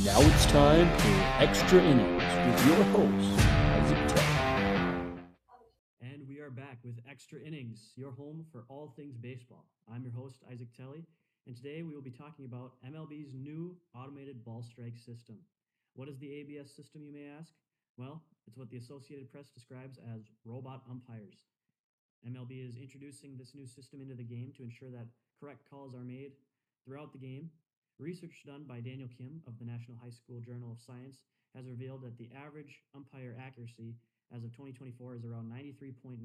Now it's time for Extra Innings with your host, Isaac Tech. And we are back with Extra Innings, your home for all things baseball. I'm your host, Isaac Telly, and today we will be talking about MLB's new automated ball strike system. What is the ABS system, you may ask? Well, it's what the Associated Press describes as robot umpires. MLB is introducing this new system into the game to ensure that correct calls are made throughout the game. Research done by Daniel Kim of the National High School Journal of Science has revealed that the average umpire accuracy as of 2024 is around 93.9%.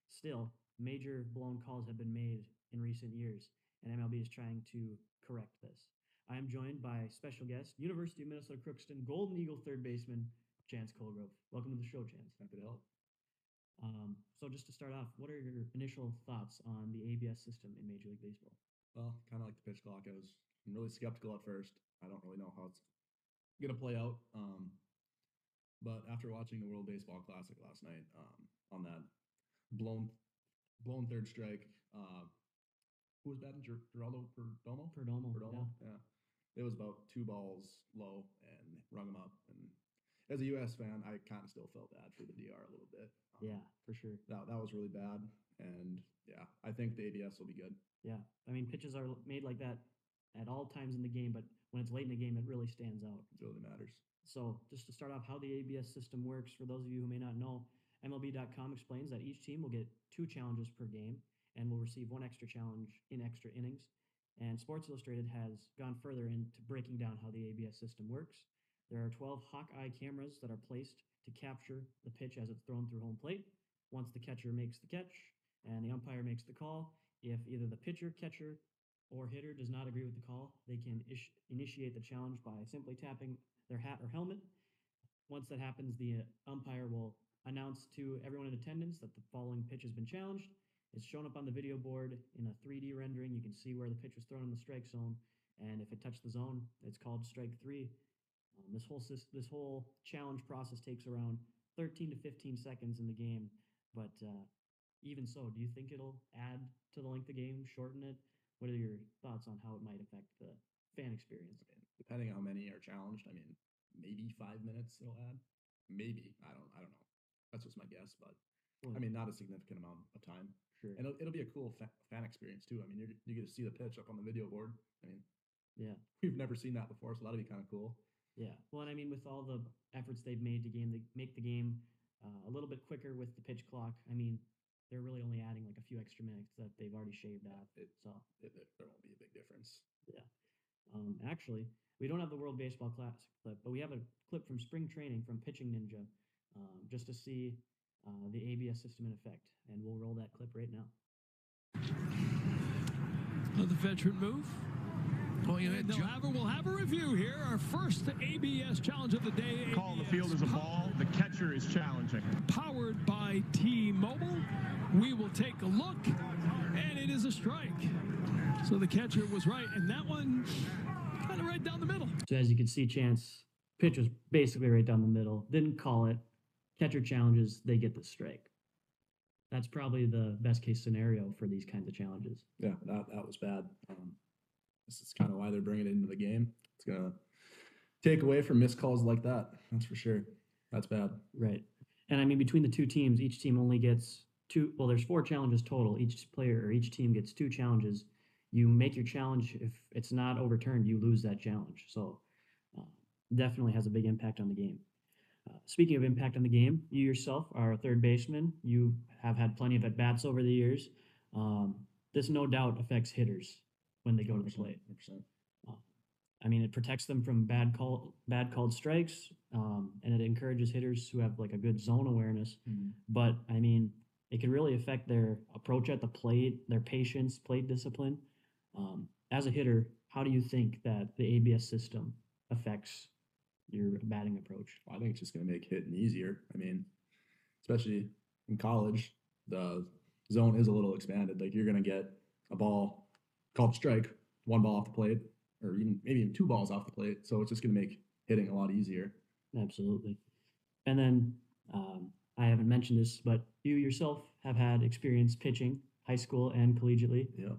Still, major blown calls have been made in recent years, and MLB is trying to correct this. I am joined by special guest, University of Minnesota Crookston Golden Eagle third baseman, Chance Colgrove. Welcome to the show, Chance. Happy to help. So just to start off, what are your initial thoughts on the ABS system in Major League Baseball? Well, kind of like the pitch clock. I'm really skeptical at first. I don't really know how it's going to play out. But after watching the World Baseball Classic last night, on that blown third strike, who was batting? Geraldo Perdomo? Perdomo, yeah. It was about 2 balls low and rung him up. And as a U.S. fan, I kind of still felt bad for the DR a little bit. Yeah, for sure. That was really bad. And yeah, I think the ABS will be good. Yeah, I mean, pitches are made like that at all times in the game, but when it's late in the game, it really stands out. It really matters. So just to start off, how the ABS system works, for those of you who may not know, MLB.com explains that each team will get 2 challenges per game and will receive 1 extra challenge in extra innings. And Sports Illustrated has gone further into breaking down how the ABS system works. There are 12 Hawkeye cameras that are placed to capture the pitch as it's thrown through home plate. Once the catcher makes the catch and the umpire makes the call, if either the pitcher, catcher, or hitter does not agree with the call, they can initiate the challenge by simply tapping their hat or helmet. Once that happens, the umpire will announce to everyone in attendance that the following pitch has been challenged. It's shown up on the video board in a 3D rendering. You can see where the pitch was thrown in the strike zone, and if it touched the zone, it's called strike 3. This whole challenge process takes around 13 to 15 seconds in the game, but even so, do you think it'll add to the length of the game, shorten it? What are your thoughts on how it might affect the fan experience? Depending on how many are challenged, maybe 5 minutes it'll add. Maybe. I don't know. That's just my guess, but not a significant amount of time. Sure. And it'll be a cool fan experience too. You get to see the pitch up on the video board. Yeah, we've never seen that before, so that'll be kind of cool. Yeah. Well, and with all the efforts they've made to make the game a little bit quicker with the pitch clock, they're really only adding like a few extra minutes that they've already shaved out. There won't be a big difference. Yeah. Actually, we don't have the World Baseball Classic clip, but we have a clip from spring training from Pitching Ninja, just to see the ABS system in effect, and we'll roll that clip right now. Another veteran move. We'll have a review here. Our first ABS challenge of the day. Call on the field is a ball. The catcher is challenging. Powered by T-Mobile. We will take a look, and it is a strike. So the catcher was right, and that one kind of right down the middle. So as you can see, Chance, pitch was basically right down the middle. Didn't call it. Catcher challenges, they get the strike. That's probably the best case scenario for these kinds of challenges. Yeah, that was bad. This is kind of why they're bringing it into the game. It's going to take away from missed calls like that. That's for sure. That's bad. Right. And between the 2 teams, each team only gets 2. Well, there's 4 challenges total. Each player or each team gets 2 challenges. You make your challenge. If it's not overturned, you lose that challenge. So definitely has a big impact on the game. Speaking of impact on the game, you yourself are a third baseman. You have had plenty of at-bats over the years. This no doubt affects hitters when they go to the plate. 100%. It protects them from bad called strikes, and it encourages hitters who have like a good zone awareness. Mm-hmm. But it can really affect their approach at the plate, their patience, plate discipline. As a hitter, how do you think that the ABS system affects your batting approach? Well, I think it's just going to make hitting easier. Especially in college, the zone is a little expanded. Like you're going to get a ball called strike, 1 ball off the plate, or maybe 2 balls off the plate. So it's just going to make hitting a lot easier. Absolutely. And then I haven't mentioned this, but you yourself have had experience pitching, high school and collegiately. Yeah.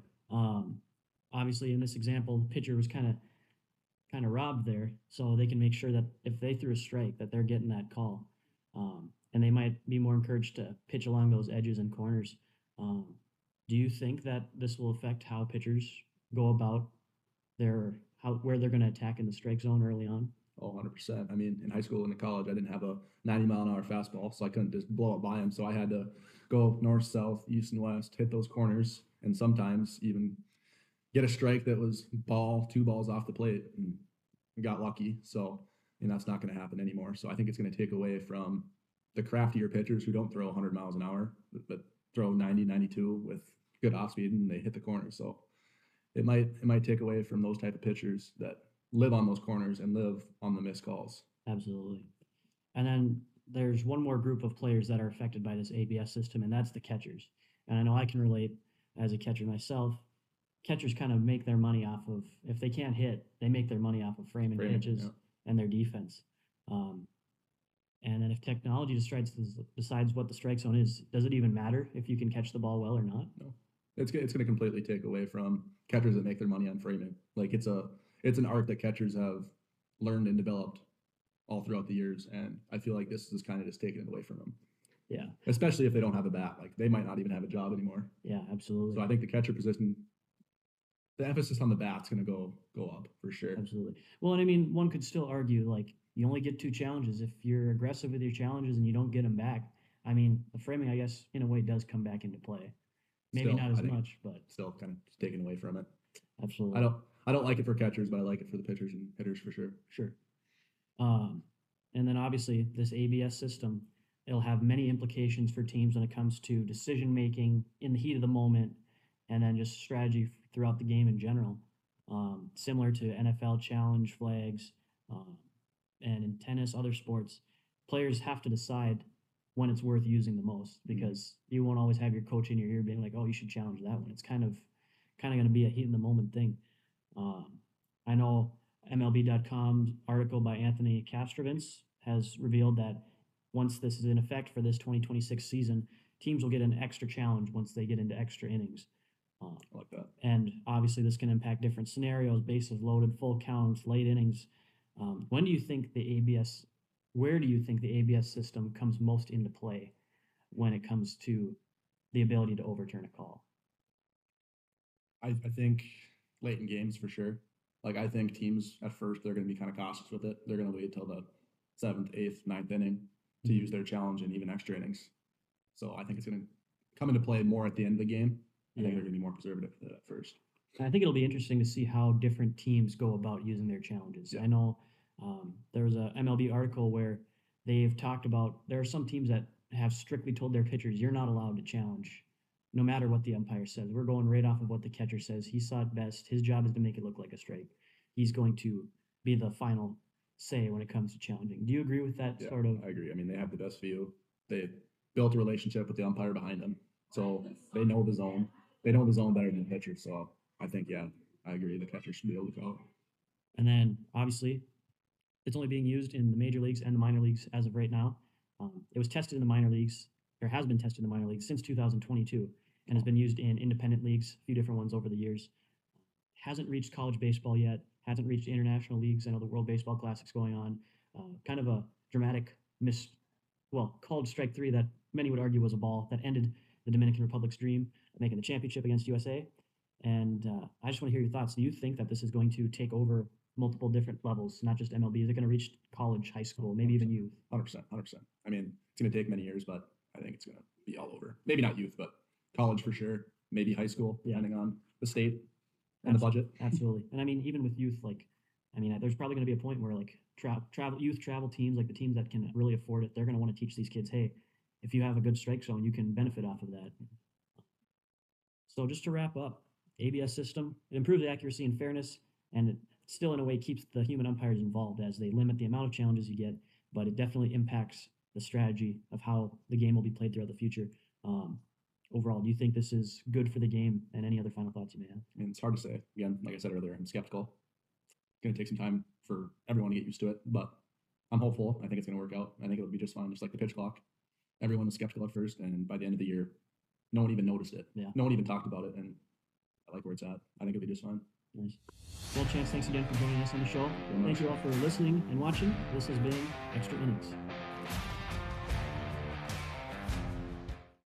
Obviously, in this example, the pitcher was kind kind of robbed there, so they can make sure that if they threw a strike, that they're getting that call, and they might be more encouraged to pitch along those edges and corners. Um, do you think that this will affect how pitchers go about where they're going to attack in the strike zone early on? Oh, 100%. I mean, in high school and in college, I didn't have a 90-mile-an-hour fastball, so I couldn't just blow it by them. So I had to go north, south, east, and west, hit those corners, and sometimes even get a strike that was two balls off the plate, and got lucky. So, and that's not going to happen anymore. So I think it's going to take away from the craftier pitchers who don't throw 100 miles an hour, but throw 90, 92 with good off speed, and they hit the corner. So it might take away from those type of pitchers that live on those corners and live on the missed calls. Absolutely. And then there's one more group of players that are affected by this ABS system, and that's the catchers. And I know I can relate as a catcher myself. Catchers kind of make their money off of, if they can't hit, they make their money off of framing pitches and their defense. And then if technology decides what the strike zone is, does it even matter if you can catch the ball well or not? No, it's going to completely take away from catchers that make their money on framing. Like it's an art that catchers have learned and developed all throughout the years, and I feel like this is kind of just taking it away from them. Yeah. Especially if they don't have a bat, like they might not even have a job anymore. Yeah, absolutely. So I think the catcher position, the emphasis on the bat's going to go up for sure. Absolutely. Well, and I mean, one could still argue like you only get 2 challenges. If you're aggressive with your challenges and you don't get them back, I mean, the framing, I guess, in a way, does come back into play. Maybe Still, not as much, but still kind of taken away from it. Absolutely. I don't like it for catchers, but I like it for the pitchers and hitters for sure. Sure. And then obviously this ABS system, it'll have many implications for teams when it comes to decision making in the heat of the moment, and then just strategy throughout the game in general. Similar to NFL challenge flags, and in tennis, other sports, players have to decide when it's worth using the most, because you won't always have your coach in your ear being like, "Oh, you should challenge that one." It's kind of going to be a heat in the moment thing. I know MLB.com's article by Anthony Kastrovitz has revealed that once this is in effect for this 2026 season, teams will get an extra challenge once they get into extra innings. I like that. And obviously this can impact different scenarios, bases loaded, full counts, late innings. Where do you think the ABS system comes most into play when it comes to the ability to overturn a call? I think late in games for sure. Like I think teams at first, they're going to be kind of cautious with it. They're going to wait till the 7th, 8th, 9th inning to use their challenge and even extra innings. So I think it's going to come into play more at the end of the game. I think they're going to be more conservative with it at first. I think it'll be interesting to see how different teams go about using their challenges. Yeah. I know there was a MLB article where they've talked about there are some teams that have strictly told their pitchers, you're not allowed to challenge no matter what the umpire says. We're going right off of what the catcher says. He saw it best. His job is to make it look like a strike. He's going to be the final say when it comes to challenging. Do you agree with that sort of? I agree. I mean, they have the best view. They built a relationship with the umpire behind them. So they know the zone. They know the zone better than the pitcher. So I think, yeah, I agree. The catcher should be able to call it. And then, obviously, it's only being used in the major leagues and the minor leagues as of right now. It was tested in the minor leagues, or has been tested in the minor leagues since 2022, and has been used in independent leagues, a few different ones over the years. Hasn't reached college baseball yet, hasn't reached international leagues. I know the World Baseball Classic's going on. Kind of a dramatic called strike 3 that many would argue was a ball that ended the Dominican Republic's dream of making the championship against USA. And I just want to hear your thoughts. Do you think that this is going to take over multiple different levels, not just MLB? Is it going to reach college, high school, maybe even youth? 100%. I mean, it's going to take many years, but I think it's going to be all over. Maybe not youth, but college for sure. Maybe high school, depending on the state and the budget. Absolutely. And I mean, even with youth, there's probably going to be a point where youth travel teams, like the teams that can really afford it, they're going to want to teach these kids, hey, if you have a good strike zone, you can benefit off of that. So just to wrap up, ABS system, it improves accuracy and fairness, and it still in a way keeps the human umpires involved as they limit the amount of challenges you get, but it definitely impacts the strategy of how the game will be played throughout the future. Overall, do you think this is good for the game, and any other final thoughts you may have? I mean, it's hard to say. Again, like I said earlier, I'm skeptical. It's going to take some time for everyone to get used to it, but I'm hopeful. I think it's going to work out. I think it'll be just fine, just like the pitch clock. Everyone was skeptical at first, and by the end of the year, no one even noticed it. Yeah. No one even talked about it, and I like where it's at. I think it'll be just fine. Nice. Well, Chance, thanks again for joining us on the show. Very much. Thank you all for listening and watching. This has been Extra Innings.